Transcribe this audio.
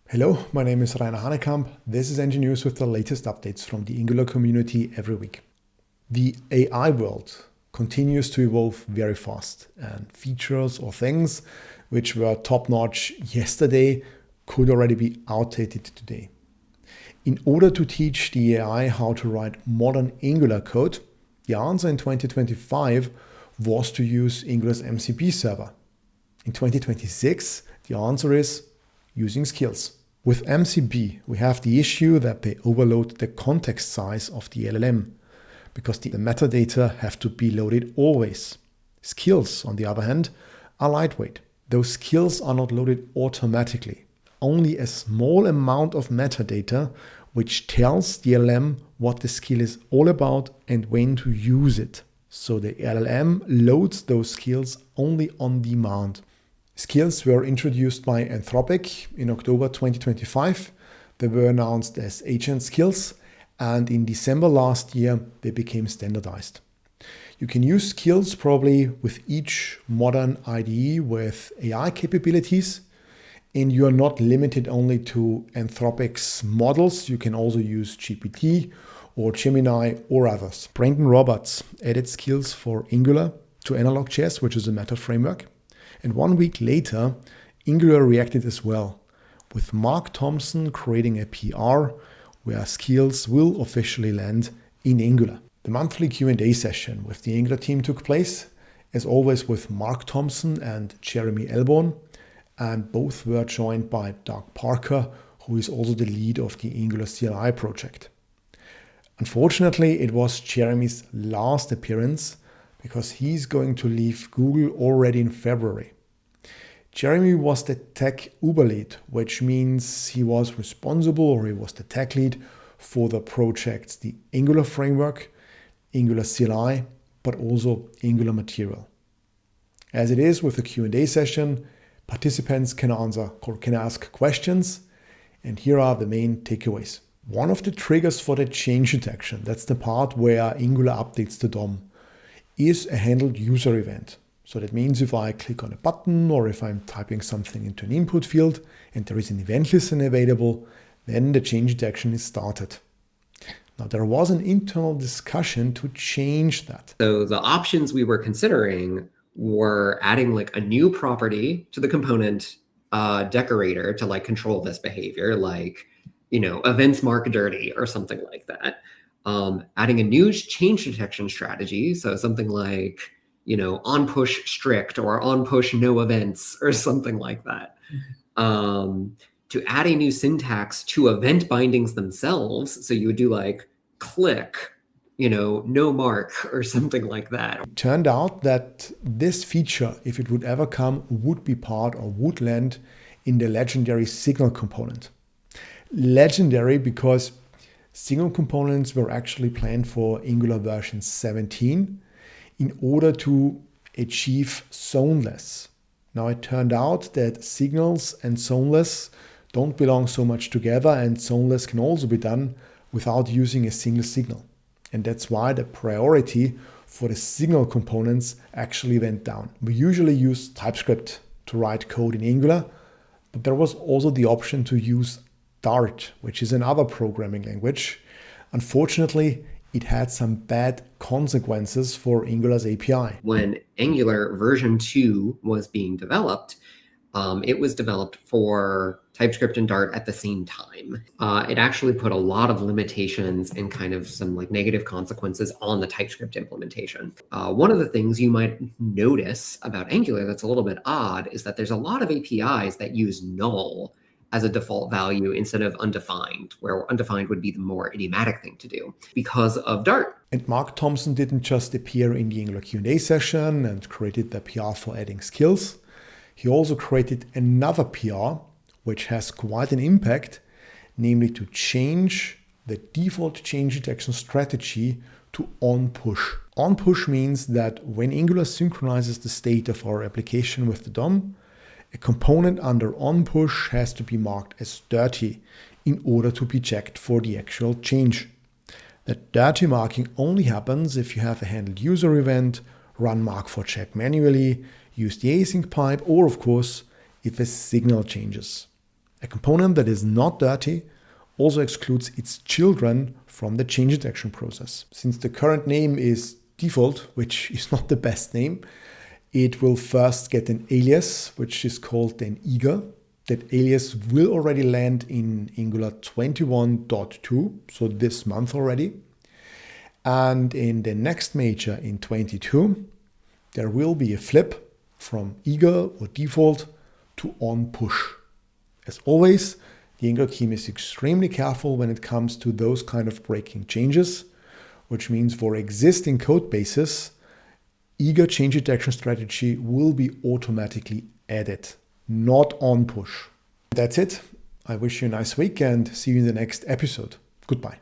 Hello, my name is Rainer Hanekamp. This is Engine News with the latest updates from the Angular community every week. The AI world continues to evolve very fast, and features or things which were top-notch yesterday could already be outdated today. In order to teach the AI how to write modern Angular code, the answer in 2025 was to use Angular's MCP server. In 2026, the answer is using skills. With MCP, we have the issue that they overload the context size of the LLM because the metadata have to be loaded always. Skills, on the other hand, are lightweight. Those skills are not loaded automatically. Only a small amount of metadata which tells the LLM what the skill is all about and when to use it. So the LLM loads those skills only on demand. Skills were introduced by Anthropic in October 2025. They were announced as agent skills, and in December last year, they became standardized. You can use skills probably with each modern IDE with AI capabilities, and you are not limited only to Anthropic's models. You can also use GPT or Gemini or others. Brandon Roberts added skills for Angular to Analog.js, which is a meta framework. And 1 week later, Angular reacted as well, with Thompson creating a PR where skills will officially land in Angular. The monthly Q&A session with the Angular team took place, as always with Thompson and Jeremy Elbourn, and both were joined by Doug Parker, who is also the lead of the Angular CLI project. Unfortunately, it was Jeremy's last appearance because he's going to leave Google already in February. Jeremy was the tech Uber lead, which means he was responsible, or he was the tech lead for the projects, the Angular framework, Angular CLI, but also Angular material. As it is with the Q&A session, participants can ask questions, and here are the main takeaways. One of the triggers for the change detection, that's the part where Angular updates the DOM, is a handled user event. So that means if I click on a button or if I'm typing something into an input field and there is an event listen available, then the change detection is started. Now there was an internal discussion to change that. So the options we were considering were adding like a new property to the component decorator to like control this behavior, like, events mark dirty or something like that. Adding a new change detection strategy. So something like, OnPush strict or OnPush no events or something like that. To add a new syntax to event bindings themselves. So you would do like click, no mark or something like that. It turned out that this feature, if it would ever come, would be part or would land in the legendary signal component. Legendary because signal components were actually planned for Angular version 17 in order to achieve zoneless. Now it turned out that signals and zoneless don't belong so much together, and zoneless can also be done without using a single signal. And that's why the priority for the signal components actually went down. We usually use TypeScript to write code in Angular, but there was also the option to use Dart, which is another programming language. Unfortunately, it had some bad consequences for Angular's API. When Angular version 2 was being developed, it was developed for TypeScript and Dart at the same time. It actually put a lot of limitations and kind of some like negative consequences on the TypeScript implementation. One of the things you might notice about Angular that's a little bit odd is that there's a lot of APIs that use null as a default value instead of undefined, where undefined would be the more idiomatic thing to do because of Dart. And Thompson didn't just appear in the Angular Q&A session and created the PR for adding skills. He also created another PR, which has quite an impact, namely to change the default change detection strategy to OnPush. OnPush means that when Angular synchronizes the state of our application with the DOM, a component under OnPush has to be marked as dirty in order to be checked for the actual change. That dirty marking only happens if you have a handled user event, run markForCheck manually, use the async pipe, or of course, if a signal changes. A component that is not dirty also excludes its children from the change detection process. Since the current name is default, which is not the best name, it will first get an alias, which is called an eager. That alias will already land in Angular 21.2, so this month already. And in the next major in 22, there will be a flip from eager or default to OnPush. As always, the Angular team is extremely careful when it comes to those kind of breaking changes, which means for existing code bases, eager change detection strategy will be automatically added, not OnPush. That's it. I wish you a nice week and see you in the next episode. Goodbye.